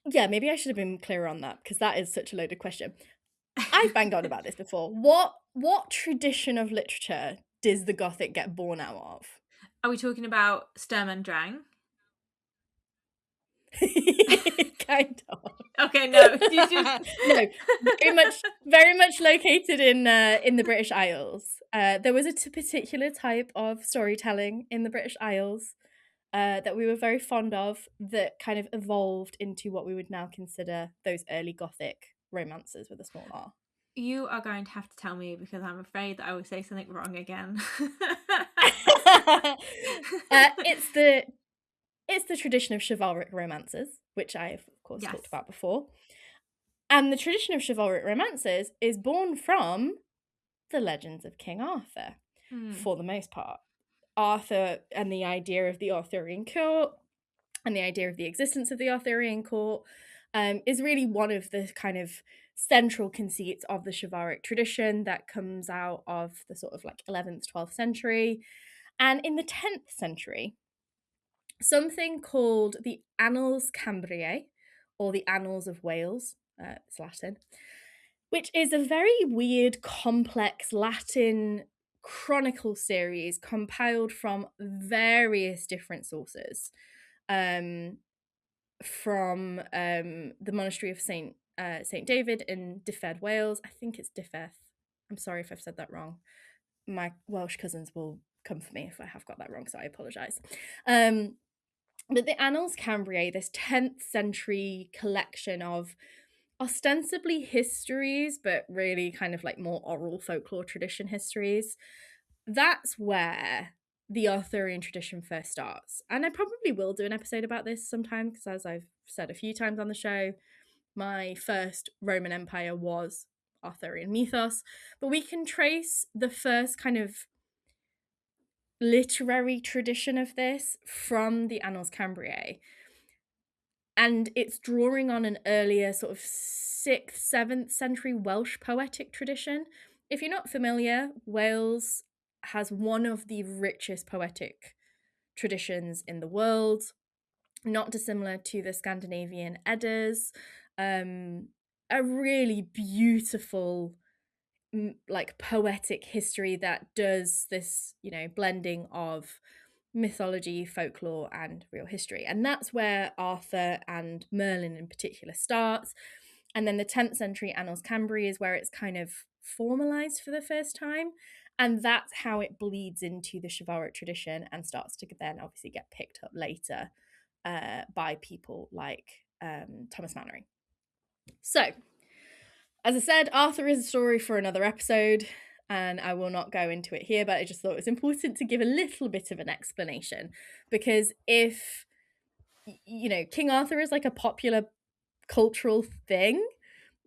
Yeah, maybe I should have been clearer on that, because that is such a loaded question. I've banged on about this before. What tradition of literature does the Gothic get born out of? Are we talking about Sturm and Drang? Kind of. Okay, no. You just No, very much located in the British Isles. There was a particular type of storytelling in the British Isles that we were very fond of, that kind of evolved into what we would now consider those early Gothic romances with a small R. You are going to have to tell me, because I'm afraid that I will say something wrong again. It's the tradition of chivalric romances, which I've of course talked Yes. about before. And the tradition of chivalric romances is born from the legends of King Arthur, Hmm. for the most part. Arthur and the idea of the Arthurian court, and the idea of the existence of the Arthurian court. is really one of the kind of central conceits of the chivalric tradition that comes out of the sort of like 11th, 12th century. And in the 10th century, something called the Annals Cambriae, or the Annals of Wales, it's Latin, which is a very weird, complex Latin chronicle series compiled from various different sources. From the monastery of Saint David in Dyfed, Wales. I think it's Dyfed. I'm sorry if I've said that wrong. My Welsh cousins will come for me if I have got that wrong, so I apologise. But the Annals Cambriae, this 10th century collection of ostensibly histories, but really kind of like more oral folklore tradition histories, that's where the Arthurian tradition first starts. And I probably will do an episode about this sometime, because as I've said a few times on the show, my first Roman Empire was Arthurian mythos. But we can trace the first kind of literary tradition of this from the Annals Cambriae. And it's drawing on an earlier sort of 6th, 7th century Welsh poetic tradition. If you're not familiar, Wales has one of the richest poetic traditions in the world, not dissimilar to the Scandinavian Eddas. A really beautiful, like, poetic history that does this, blending of mythology, folklore, and real history. And that's where Arthur and Merlin in particular starts. And then the 10th century Annals Cambriae is where it's kind of formalized for the first time. And that's how it bleeds into the chivalric tradition and starts to then obviously get picked up later by people like Thomas Mannering. So, as I said, Arthur is a story for another episode, and I will not go into it here, but I just thought it was important to give a little bit of an explanation, because if, King Arthur is like a popular cultural thing,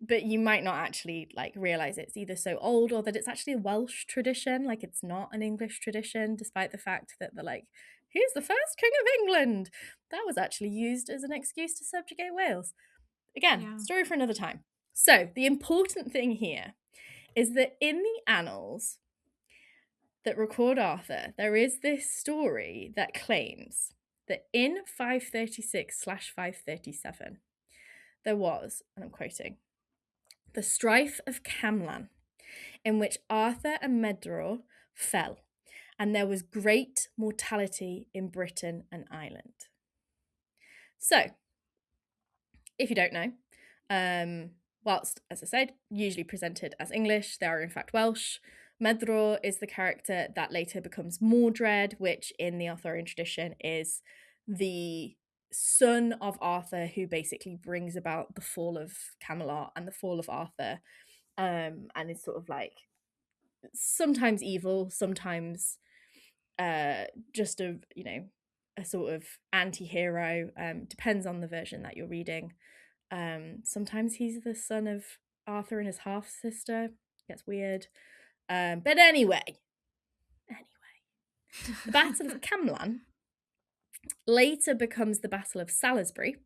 but you might not actually like realize it's either so old or that it's actually a Welsh tradition. Like, it's not an English tradition, despite the fact that they're like, here's the first king of England. That was actually used as an excuse to subjugate Wales. Again, story for another time. So the important thing here is that in the annals that record Arthur, there is this story that claims that in 536/537, there was, and I'm quoting, the strife of Camlan, in which Arthur and Medrawd fell, and there was great mortality in Britain and Ireland. So, if you don't know, whilst, as I said, usually presented as English, they are in fact Welsh. Medrawd is the character that later becomes Mordred, which in the Arthurian tradition is the son of Arthur, who basically brings about the fall of Camelot and the fall of Arthur, and is sort of like sometimes evil, sometimes just a sort of anti-hero. Depends on the version that you're reading. Sometimes he's the son of Arthur and his half sister. Gets weird. But anyway, the Battle of Camlan later becomes the Battle of Salisbury.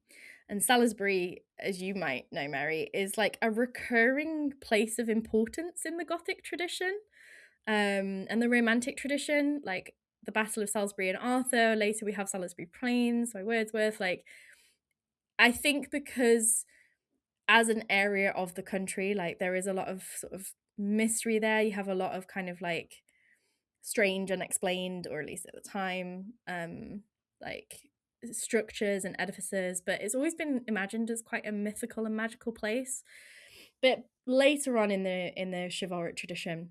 And Salisbury, as you might know, Mary, is like a recurring place of importance in the Gothic tradition and the Romantic tradition. Like the Battle of Salisbury and Arthur. Later we have Salisbury Plains by Wordsworth. Like, I think because as an area of the country, like, there is a lot of sort of mystery there. You have a lot of kind of like strange, unexplained, or at least at the time, like structures and edifices, but it's always been imagined as quite a mythical and magical place. But later on in the chivalric tradition,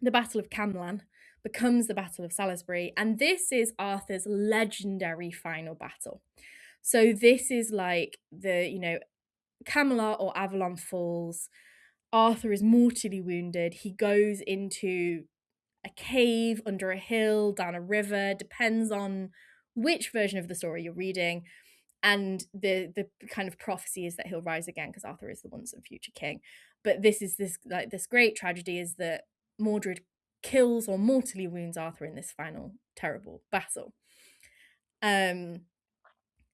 the Battle of Camlan becomes the Battle of Salisbury, and this is Arthur's legendary final battle. So this is like the, Camelot or Avalon falls. Arthur is mortally wounded. He goes into a cave, under a hill, down a river, depends on which version of the story you're reading. And the kind of prophecy is that he'll rise again because Arthur is the once and future king. But this great tragedy is that Mordred kills or mortally wounds Arthur in this final terrible battle.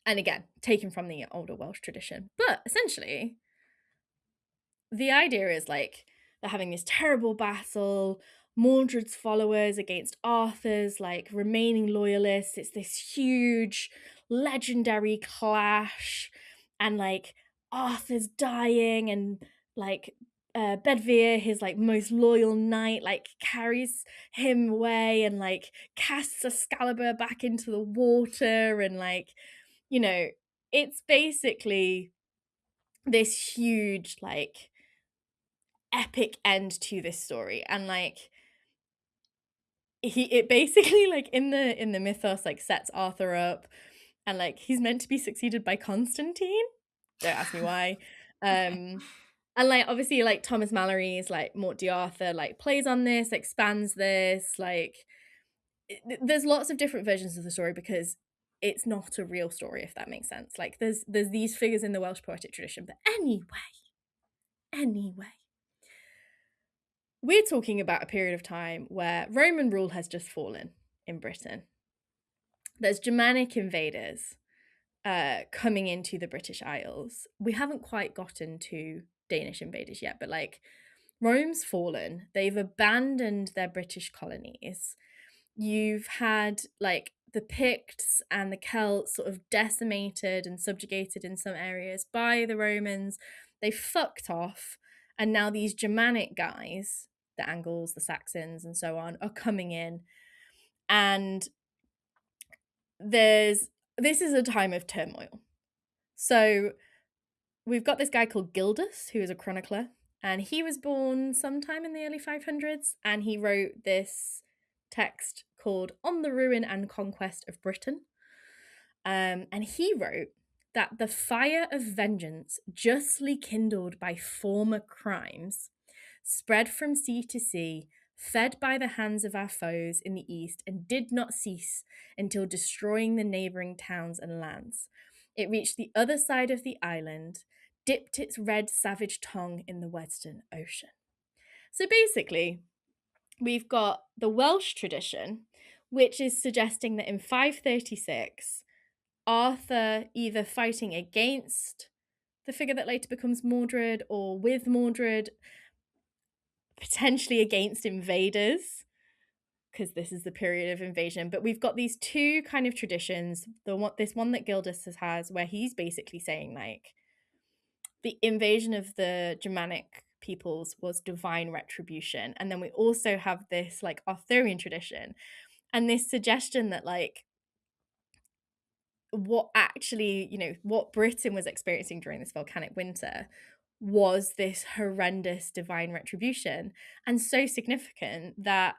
And again, taken from the older Welsh tradition. But essentially, the idea is like they're having this terrible battle, Mordred's followers against Arthur's like remaining loyalists. It's this huge legendary clash, and like Arthur's dying, and like Bedwyr, his like most loyal knight, like carries him away and like casts Excalibur back into the water, and like, you know, it's basically this huge like epic end to this story. And like it basically like in the mythos like sets Arthur up, and like he's meant to be succeeded by Constantine. Don't ask me why. Okay. And like obviously like Thomas Mallory's like Mort d'Arthur like plays on this, expands this, like there's lots of different versions of the story because it's not a real story, if that makes sense. Like there's these figures in the Welsh poetic tradition. But anyway, we're talking about a period of time where Roman rule has just fallen in Britain. There's Germanic invaders coming into the British Isles. We haven't quite gotten to Danish invaders yet, but like Rome's fallen. They've abandoned their British colonies. You've had like the Picts and the Celts sort of decimated and subjugated in some areas by the Romans. They fucked off, and now these Germanic guys, the Angles, the Saxons, and so on, are coming in. And this is a time of turmoil. So we've got this guy called Gildas, who is a chronicler, and he was born sometime in the early 500s, and he wrote this text called On the Ruin and Conquest of Britain. And he wrote that the fire of vengeance justly kindled by former crimes spread from sea to sea, fed by the hands of our foes in the east, and did not cease until destroying the neighbouring towns and lands. It reached the other side of the island, dipped its red savage tongue in the Western Ocean. So basically, we've got the Welsh tradition, which is suggesting that in 536, Arthur either fighting against the figure that later becomes Mordred or with Mordred, potentially against invaders, because this is the period of invasion. But we've got these two kind of traditions. This one that Gildas has, where he's basically saying like the invasion of the Germanic peoples was divine retribution. And then we also have this like Arthurian tradition and this suggestion that like what actually, what Britain was experiencing during this volcanic winter was this horrendous divine retribution, and so significant that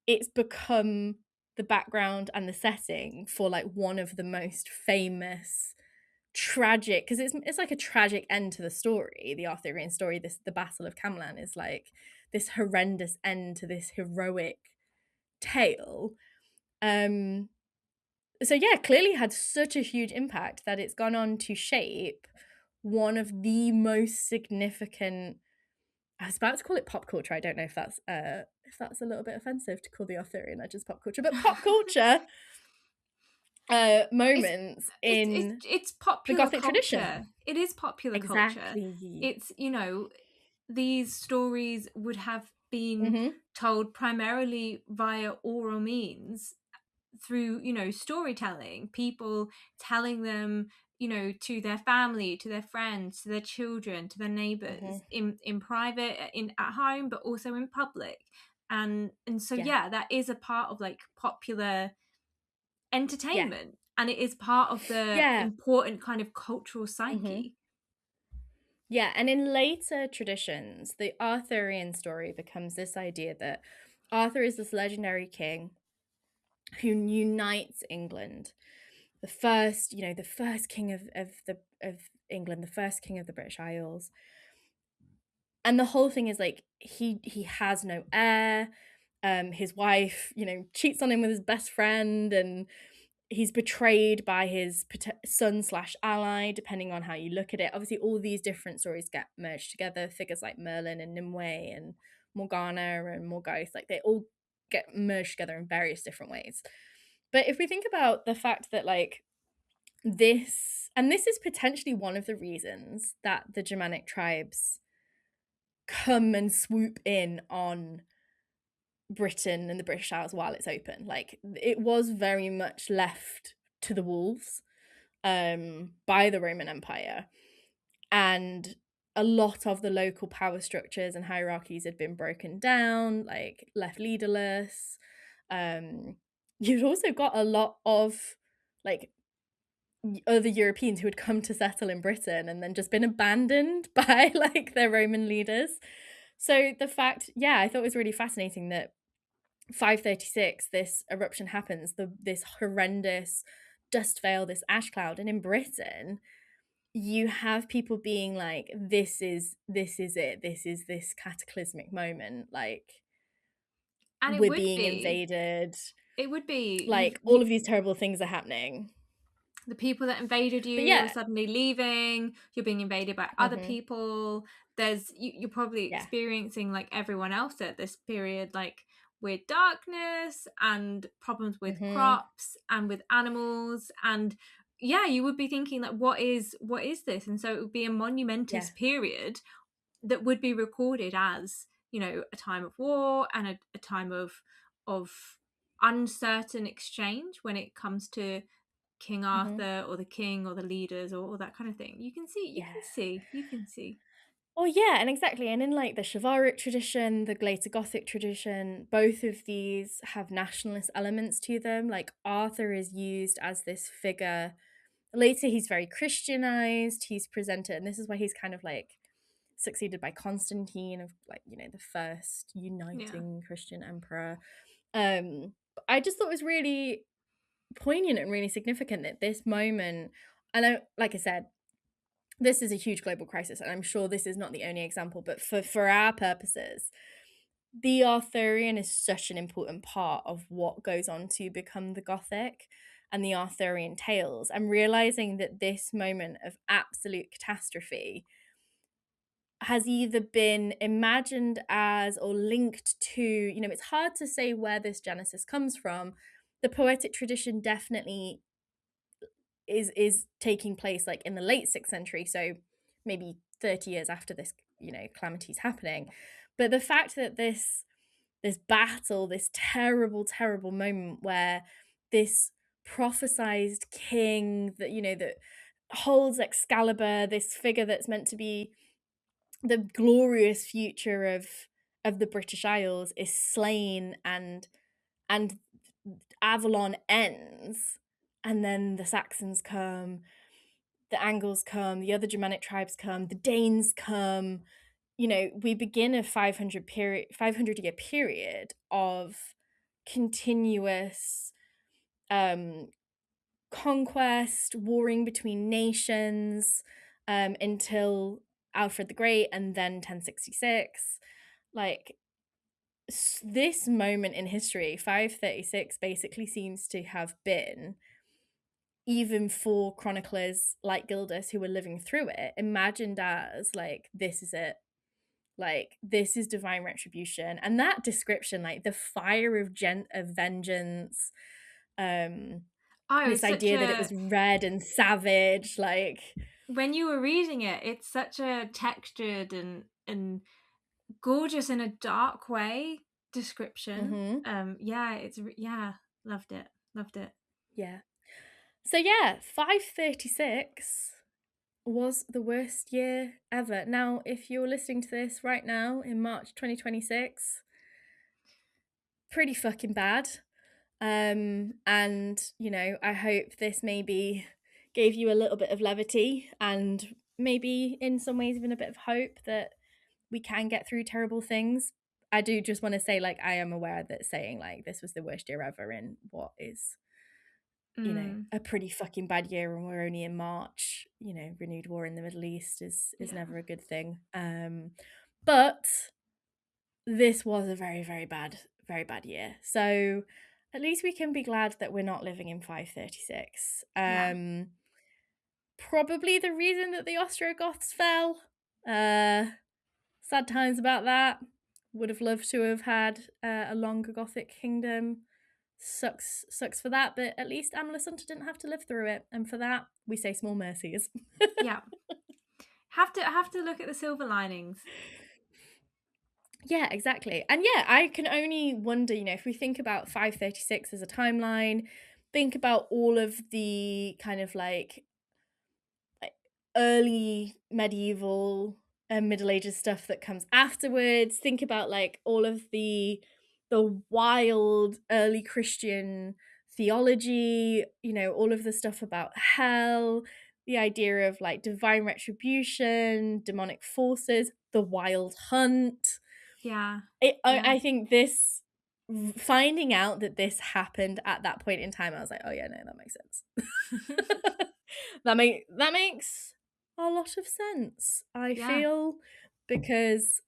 it's become the background and the setting for like one of the most famous tragic, because it's like a tragic end to the story, the Arthurian story. The Battle of Camlan is like this horrendous end to this heroic tale. So yeah, clearly had such a huge impact that it's gone on to shape one of the most significant, I was about to call it pop culture. I don't know if that's a little bit offensive to call the Arthurian legends pop culture, but pop culture moments in it's the popular Gothic culture. tradition. It is popular culture. Exactly. It's, these stories would have been told primarily via oral means through, storytelling, people telling them, to their family, to their friends, to their children, to their neighbors, in private, at home, but also in public. And so yeah, that is a part of like popular entertainment, and it is part of the important kind of cultural psyche. Yeah, and in later traditions, the Arthurian story becomes this idea that Arthur is this legendary king who unites England, the first king of England, the first king of the British Isles. And the whole thing is like he has no heir. His wife, cheats on him with his best friend, and he's betrayed by his son/ally, depending on how you look at it. Obviously, all these different stories get merged together. Figures like Merlin and Nimue and Morgana and Morgause, like they all get merged together in various different ways. But if we think about the fact that like this is potentially one of the reasons that the Germanic tribes come and swoop in on Britain and the British Isles while it's open. Like, it was very much left to the wolves by the Roman Empire, and a lot of the local power structures and hierarchies had been broken down, like left leaderless. You've also got a lot of like other Europeans who had come to settle in Britain and then just been abandoned by like their Roman leaders. So the fact, yeah, I thought it was really fascinating that 536, this eruption happens, this horrendous dust veil, this ash cloud, and in Britain, you have people being like, this is it, this is this cataclysmic moment, like And we're being invaded, it would be like all of these terrible things are happening. the people that invaded But you are yeah, suddenly leaving, you're being invaded by other people. You're probably yeah, experiencing, like everyone else at this period, like with darkness and problems with crops and with animals, and yeah, you would be thinking like, what is this? And so it would be a yeah, monumentous period that would be recorded as, you know, a time of war and a time of uncertain exchange when it comes to King Arthur or the king or the leaders or that kind of thing. You can see, yeah. you can see. Oh yeah, and exactly. And in like the chivalric tradition, the later Gothic tradition, both of these have nationalist elements to them. Like Arthur is used as this figure. Later, he's very Christianized. He's presented, and this is why he's kind of like succeeded by Constantine, of like, you know, the first Yeah. uniting Christian emperor. I just thought it was really poignant and really significant that this moment, and like I said, this is a huge global crisis, and I'm sure this is not the only example, but for our purposes, the Arthurian is such an important part of what goes on to become the Gothic and the Arthurian tales. I'm realizing that this moment of absolute catastrophe has either been imagined as or linked to, you know, it's hard to say where this genesis comes from. The poetic tradition definitely is taking place like in the late 6th century, so maybe 30 years after this, you know, calamity is happening. But the fact that this battle, this terrible, terrible moment where this prophesized king that, you know, that holds Excalibur, this figure that's meant to be the glorious future of the British Isles, is slain, and Avalon ends, and then the Saxons come, the Angles come, the other Germanic tribes come, the Danes come. You know, we begin a 500-year period of continuous um conquest, warring between nations, until Alfred the Great, and then 1066. Like, this moment in history, 536, basically seems to have been, even for chroniclers like Gildas who were living through it, imagined as like, this is it. Like, this is divine retribution. And that description, like the fire of vengeance, um, Oh, it was this such idea that it a was red and savage, like, when you were reading it, it's such a textured and gorgeous in a dark way description. mhm, Yeah, yeah, loved it. Loved it. yeah. So yeah, 536 was the worst year ever. Now, if you're listening to this right now in March 2026, pretty fucking bad. And you know, I hope this maybe gave you a little bit of levity, and maybe in some ways even a bit of hope that we can get through terrible things. I do just want to say, like, I am aware that saying like this was the worst year ever in what is, you know, Mm, a pretty fucking bad year, and we're only in March, you know, renewed war in the Middle East is yeah. never a good thing. But this was a very, very bad year. So at least we can be glad that we're not living in 536. Yeah. Probably the reason that the Ostrogoths fell. Sad times about that. Would have loved to have had a longer Gothic kingdom. sucks for that, but at least Amelisanta didn't have to live through it, and for that we say small mercies. Yeah. Have to look at the silver linings. Yeah, exactly. And yeah, I can only wonder, you know, if we think about 536 as a timeline, think about all of the kind of like early medieval and Middle Ages stuff that comes afterwards. Think about like all of the wild early Christian theology, you know, all of the stuff about hell, the idea of like divine retribution, demonic forces, the wild hunt. Yeah. I think this, finding out that this happened at that point in time, I was like, oh yeah, no, that makes sense. that makes a lot of sense, I Yeah. feel, because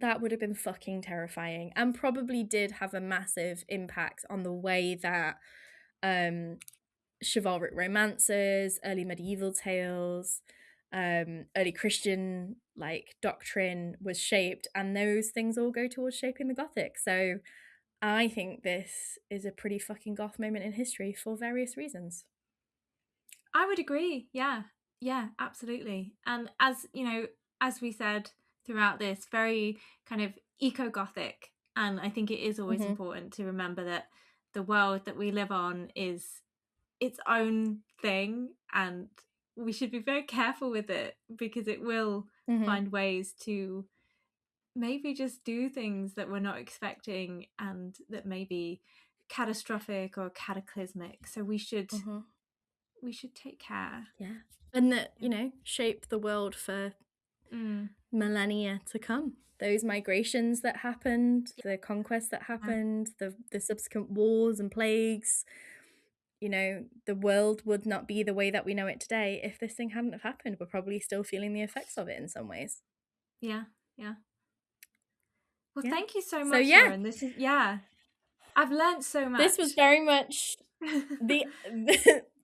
that would have been fucking terrifying and probably did have a massive impact on the way that chivalric romances, early medieval tales, early Christian like doctrine was shaped, and those things all go towards shaping the Gothic. So I think this is a pretty fucking goth moment in history for various reasons. I would agree. Yeah. Yeah, absolutely. And as, you know, as we said throughout this, very kind of eco-Gothic. And I think it is always Mm-hmm. important to remember that the world that we live on is its own thing, and we should be very careful with it because it will Mm-hmm. find ways to maybe just do things that we're not expecting and that may be catastrophic or cataclysmic. So Mm-hmm. we should take care. Yeah. And that, you know, shape the world for millennia to come. Those migrations that happened, the conquests that happened, the subsequent wars and plagues, you know, the world would not be the way that we know it today if this thing hadn't have happened. We're probably still feeling the effects of it in some ways. Yeah, yeah. Well, Yeah. thank you so So much, yeah, Lauren. This is, yeah, I've learned so this was much. very much the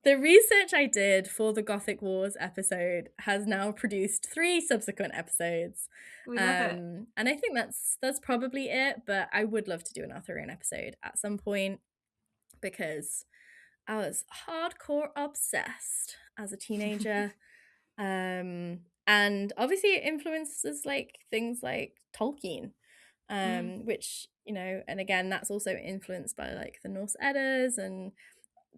the research I did for the Gothic Wars episode has now produced 3 subsequent episodes. We love it. And I think that's probably it, but I would love to do an Arthurian episode at some point because I was hardcore obsessed as a teenager. And obviously it influences like things like Tolkien, which, you know, and again that's also influenced by like the Norse Eddas, and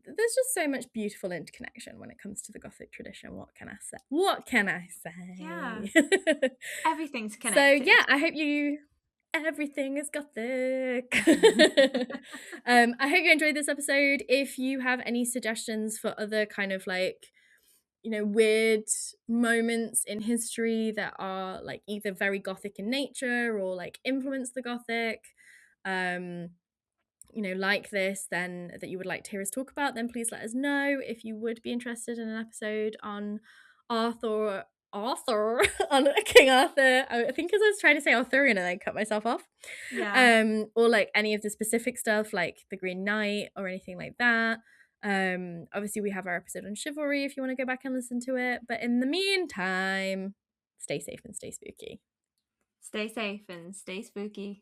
there's just so much beautiful interconnection when it comes to the Gothic tradition. What can I say? What can I Yeah, say? everything's So connected. yeah, I hope you, everything is Gothic. I hope you enjoyed this episode. If you have any suggestions for other kind of like, you know, weird moments in history that are like either very Gothic in nature or like influence the Gothic, you know, like this, then that you would like to hear us talk about, then please let us know. If you would be interested in an episode on Arthur on King Arthur, I think because I was trying to say Arthurian and I cut myself off, Yeah. or like any of the specific stuff like the Green Knight or anything like that. Obviously we have our episode on chivalry if you want to go back and listen to it, but in the meantime, stay safe and stay spooky. Stay safe and stay spooky.